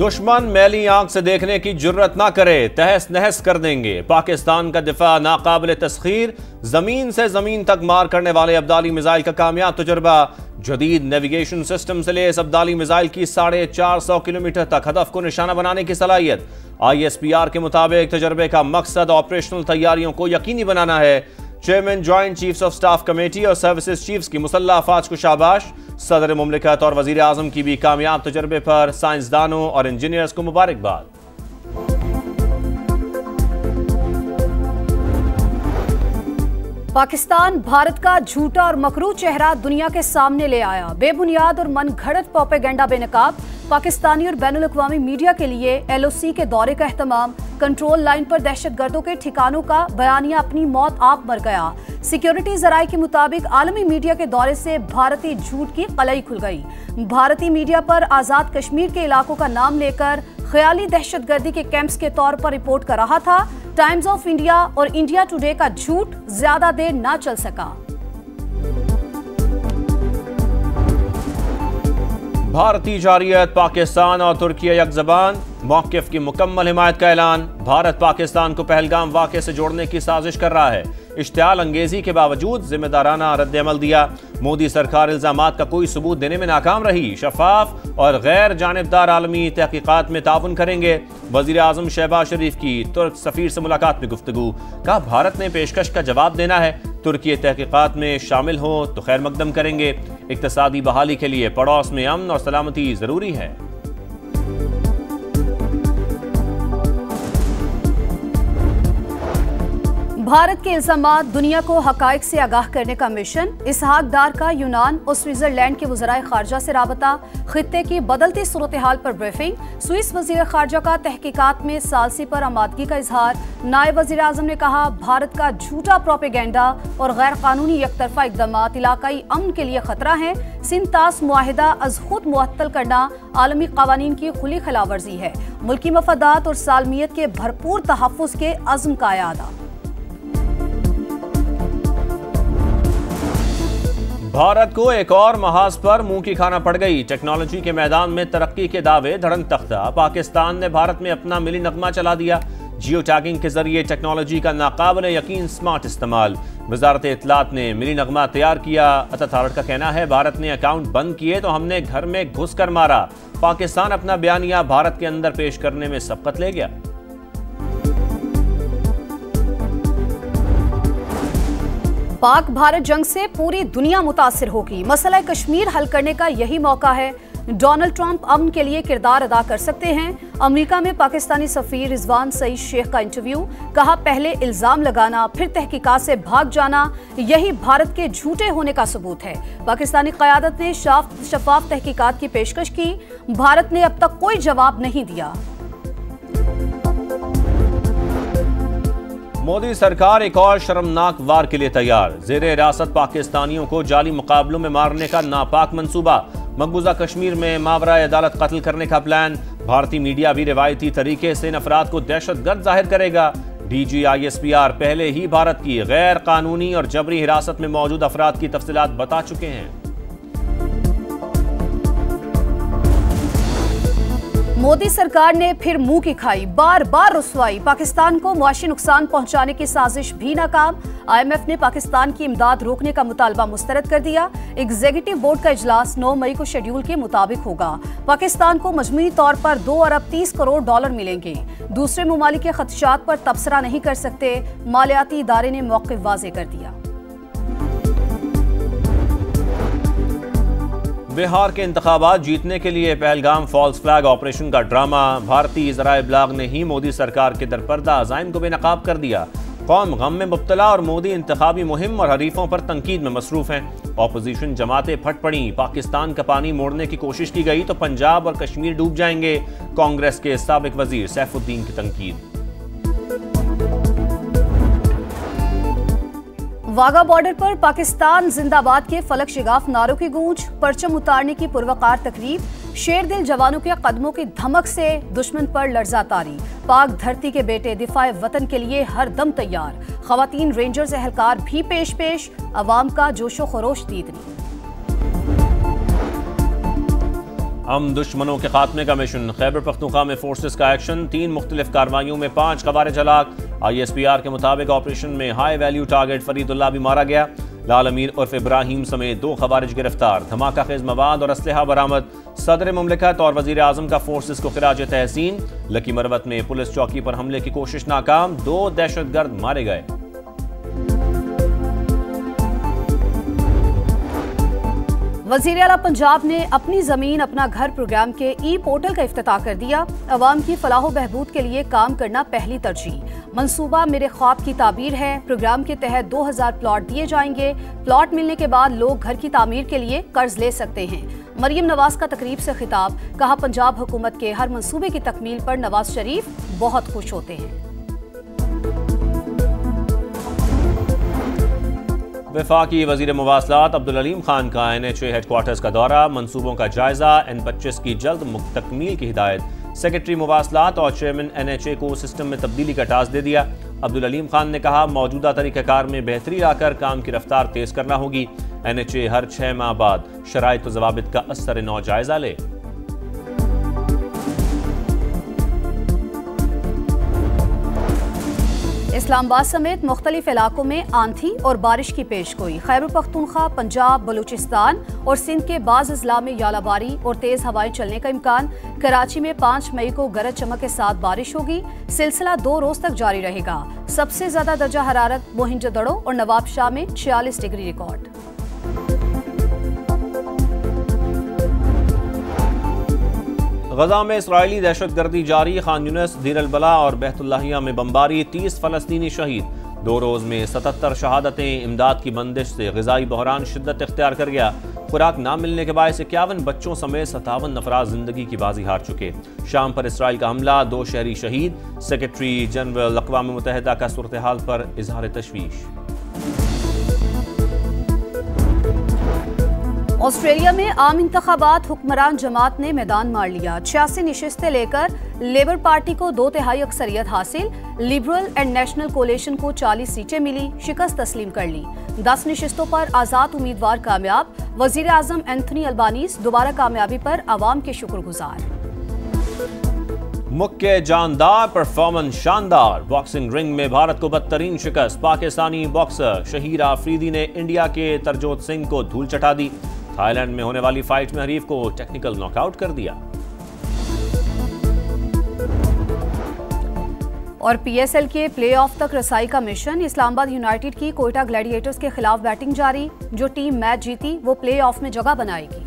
दुश्मन मैली आंख से देखने की जुर्रत ना करे, तहस नहस कर देंगे। पाकिस्तान का दिफा नाकाबिल तस्खीर, जमीन से जमीन तक मार करने वाले अब्दाली मिसाइल का कामयाब तजुर्बा। जदीद नेविगेशन सिस्टम से लेस अब्दाली मिसाइल की 450 किलोमीटर तक हदफ को निशाना बनाने की सलाहियत। ISPR के मुताबिक तजर्बे का मकसद ऑपरेशनल तैयारियों को यकीनी बनाना है। Chairman joint chiefs of staff committee और सर्विसेज चीफ्स की मुसल्लह अफवाज को शाबाश। सदर मुमलिकत और वजीर आजम की भी कामयाब तजर्बे पर साइंसदानों और इंजीनियर्स को मुबारकबाद। पाकिस्तान भारत का झूठा और मकरू चेहरा दुनिया के सामने ले आया। बेबुनियाद और मनगढ़ंत प्रोपेगेंडा बेनकाब। पाकिस्तानी और बैनुल अक़वामी मीडिया के लिए LOC के दौरे का एहतमाम। कंट्रोल लाइन पर दहशतगर्दों के ठिकानों का बयानिया अपनी मौत आप मर गया। सिक्योरिटी जराये के मुताबिक आलमी मीडिया के दौरे से भारतीय झूठ की कलई खुल गई। भारतीय मीडिया पर आजाद कश्मीर के इलाकों का नाम लेकर ख्याली दहशतगर्दी के कैंप्स के तौर पर रिपोर्ट कर रहा था। टाइम्स ऑफ इंडिया और इंडिया टुडे का झूठ ज्यादा देर ना चल सका। भारतीय जारियत, पाकिस्तान और तुर्की एक ज़बान। मौक़िफ़ की मुकम्मल हिमायत का ऐलान। भारत पाकिस्तान को पहलगाम वाक़े से जोड़ने की साजिश कर रहा है। इश्तियाल अंगेजी के बावजूद जिम्मेदाराना रद्द-ए-अमल दिया। मोदी सरकार इल्ज़ामात का कोई सबूत देने में नाकाम रही। शफाफ और गैर जानिबदार आलमी तहकीकात में ताउन करेंगे। वज़ीर आज़म शहबाज शरीफ की तुर्क सफ़ीर से मुलाकात में गुफ्तगू। कहा भारत ने पेशकश का जवाब देना है। तुर्की तहकीकात में शामिल हो तो खैर मकदम करेंगे। इक़्तिसादी बहाली के लिए पड़ोस में अमन और सलामती ज़रूरी है। भारत के इल्जामात, दुनिया को हकाइक से आगाह करने का मिशन। इसहाक डार का यूनान और स्विट्जरलैंड के वज़राए खारजा से राबता। खित्ते की बदलती सूरत हाल पर ब्रीफिंग। स्विस वज़ीर खारजा का तहकीकात में सालसी पर आमादगी का इजहार। नायब वज़ीर आज़म ने कहा भारत का झूठा प्रोपेगेंडा और गैर कानूनी एकतरफा इक़दामात इलाकाई अमन के लिए खतरा है। सिंतास मुआहिदा अज़ खुद मुअत्तल करना आलमी क़वानीन की खुली खिलाफवर्जी है। मुल्की मफादात और सालमियत के भरपूर तहफ़्फ़ुज़ के अज़्म का यादा। भारत को एक और महाज पर मुंह की खाना पड़ गई। टेक्नोलॉजी के मैदान में तरक्की के दावे धड़ंग तख्ता। पाकिस्तान ने भारत में अपना मिली नगमा चला दिया। जियो टैगिंग के जरिए टेक्नोलॉजी का नाकाबिल यकीन स्मार्ट इस्तेमाल। वजारत इत्तलात ने मिली नगमा तैयार किया। अथॉरिटी का कहना है भारत ने अकाउंट बंद किए तो हमने घर में घुस कर मारा। पाकिस्तान अपना बयानिया भारत के अंदर पेश करने में सबकत ले गया। पाक भारत जंग से पूरी दुनिया मुतासिर होगी। मसला कश्मीर हल करने का यही मौका है। डोनाल्ड ट्रंप अमन के लिए किरदार अदा कर सकते हैं। अमेरिका में पाकिस्तानी सफीर रिजवान सईद शेख का इंटरव्यू। कहा पहले इल्जाम लगाना फिर तहकीकात से भाग जाना, यही भारत के झूठे होने का सबूत है। पाकिस्तानी क़यादत ने शफाफ तहकीकात की पेशकश की। भारत ने अब तक कोई जवाब नहीं दिया। मोदी सरकार एक और शर्मनाक वार के लिए तैयार। ज़ेरे हिरासत पाकिस्तानियों को जाली मुकाबलों में मारने का नापाक मंसूबा। मकबूजा कश्मीर में मावराए अदालत कत्ल करने का प्लान। भारतीय मीडिया भी रिवायती तरीके से इन अफराद को दहशतगर्द जाहिर करेगा। DG ISPR पहले ही भारत की गैर कानूनी और जबरी हिरासत में मौजूद अफराद की तफसीलात बता चुके हैं। मोदी सरकार ने फिर मुंह की खाई, बार बार रुसवाई। पाकिस्तान को मुआशी नुकसान पहुंचाने की साजिश भी नाकाम। IMF ने पाकिस्तान की इमदाद रोकने का मुतालबा मुस्तरद कर दिया। एग्जीक्यूटिव बोर्ड का इजलास 9 मई को शेड्यूल के मुताबिक होगा। पाकिस्तान को मजमूई तौर पर $2 अरब 30 करोड़ मिलेंगे। दूसरे ममालिक के खदशात पर तबसरा नहीं कर सकते। मालियाती इदारे ने मौक़िफ़ वाज़ेह कर दिया। बिहार के इंतखाबात जीतने के लिए पहलगाम फॉल्स फ्लैग ऑपरेशन का ड्रामा। भारतीय ज़राए इब्लाग ने ही मोदी सरकार के दरपर्दा अज़ाइम को बेनकाब कर दिया। कौम गम में मुब्तला और मोदी इंतखाबी मुहिम और हरीफों पर तनकीद में मसरूफ हैं। ऑपोजिशन जमातें फट पड़ी। पाकिस्तान का पानी मोड़ने की कोशिश की गई तो पंजाब और कश्मीर डूब जाएंगे। कांग्रेस के साबिक वजीर सैफुद्दीन की तनकीद। वाघा बॉर्डर पर पाकिस्तान जिंदाबाद के फलक शिगाफ नारों की गूंज। परचम उतारने की पुरवकार तकरीब। शेरदिल जवानों के कदमों की धमक से दुश्मन पर लर्जा तारी। पाक धरती के बेटे दिफाए वतन के लिए हर दम तैयार। खवातीन रेंजर्स एहलकार भी पेश अवाम का जोशो खरोश दीदनी। हम दुश्मनों के खात्मे का मिशन। खैबर पख्तूनख्वा में फोर्सेस का एक्शन, 3 मुख्तलिफ कार्रवाइयों में 5 खवारिज हलाक। ISPR के मुताबिक ऑपरेशन में हाई वैल्यू टारगेट फरीदुल्लाह भी मारा गया। लाल अमीर उर्फ इब्राहिम समेत 2 खवारिज गिरफ्तार। धमाका खेज मवाद और असलहा बरामद। सदर मुमलिकत और वजीर आजम का फोर्सेस को खिराज तहसीन। लकी मरवत में पुलिस चौकी पर हमले की कोशिश नाकाम, 2 दहशतगर्द मारे गए। वज़ीर आला पंजाब ने अपनी ज़मीन अपना घर प्रोग्राम के पोर्टल का इफ्तिताह कर दिया। अवाम की फलाह बहबूद के लिए काम करना पहली तरजीह। मंसूबा मेरे ख्वाब की ताबीर है। प्रोग्राम के तहत 2000 प्लॉट दिए जाएंगे। प्लॉट मिलने के बाद लोग घर की तामीर के लिए कर्ज ले सकते हैं। मरियम नवाज का तकरीब से खिताब, कहा पंजाब हुकूमत के हर मंसूबे की तकमील पर नवाज शरीफ बहुत खुश होते हैं। वफाकी वजीर मुवासलात अब्दुल अलीम खान का NHA हेडक्वार्टर्स का दौरा, मंसूबों का जायजा, N25 की जल्द तकमील की हिदायत। सेक्रेटरी मुवासलात और चेयरमैन NHA को सिस्टम में तब्दीली का टास्क दे दिया। अब्दुल अलीम खान ने कहा मौजूदा तरीक़ाकार में बेहतरी लाकर काम की रफ्तार तेज करना होगी। NHA हर 6 माह बाद शराइत व ज़वाबित का असर नौ जायजा ले। इस्लामाबाद समेत मुख्तलिफ इलाकों में आंधी और बारिश की पेशगोई। खैबर पख्तूनख्वा, पंजाब, बलूचिस्तान और सिंध के बाज़ अजला में यालाबारी और तेज हवाएं चलने का इम्कान। कराची में 5 मई को गरज चमक के साथ बारिश होगी। सिलसिला 2 रोज तक जारी रहेगा। सबसे ज्यादा दर्जा हरारत मोहिंजोदड़ो और नवाबशाह में 46 डिग्री रिकॉर्ड। गजा में इसराइली दहशतगर्दी जारी। खान यूनिस, दीर अल-बला और बैतुल्लाहिया में बमबारी, 30 फलस्तीनी शहीद। 2 रोज में 77 शहादतें। इमदाद की बंदिश से ग़िज़ाई बहरान शिद्दत इख्तियार कर गया। खुराक ना मिलने के बायस 51 बच्चों समेत 57 नफराज जिंदगी की बाजी हार चुके। शाम पर इसराइल का हमला, 2 शहरी शहीद। सेक्रेटरी जनरल अक़वाम मुत्तहिदा का सूरत हाल पर इजहार तशवीश। ऑस्ट्रेलिया में आम इंतखाबात, हुक्मरान जमात ने मैदान मार लिया। 86 नशिस्तें लेकर लेबर पार्टी को 2/3 अक्सरियत हासिल। लिबरल एंड नेशनल कोalition को 40 सीटें मिली, शिकस्त तस्लीम कर ली। 10 नशिस्तों पर आज़ाद उम्मीदवार कामयाब। वज़ीर आज़म एंथनी अल्बानीज़ दोबारा कामयाबी पर अवाम के शुक्रगुजार। मुक्के जानदार, परफॉर्मेंस शानदार। बॉक्सिंग रिंग में भारत को बदतरीन शिकस्त। पाकिस्तानी बॉक्सर शहीर आफरीदी ने इंडिया के तरजोत सिंह को धूल चटा दी। थाईलैंड में होने वाली फाइट में हरीफ को टेक्निकल नॉकआउट कर दिया। और PSL के प्लेऑफ तक रसाई का मिशन। इस्लामाबाद यूनाइटेड की कोयटा ग्लैडिएटर्स के खिलाफ बैटिंग जारी। जो टीम मैच जीती वो प्लेऑफ में जगह बनाएगी।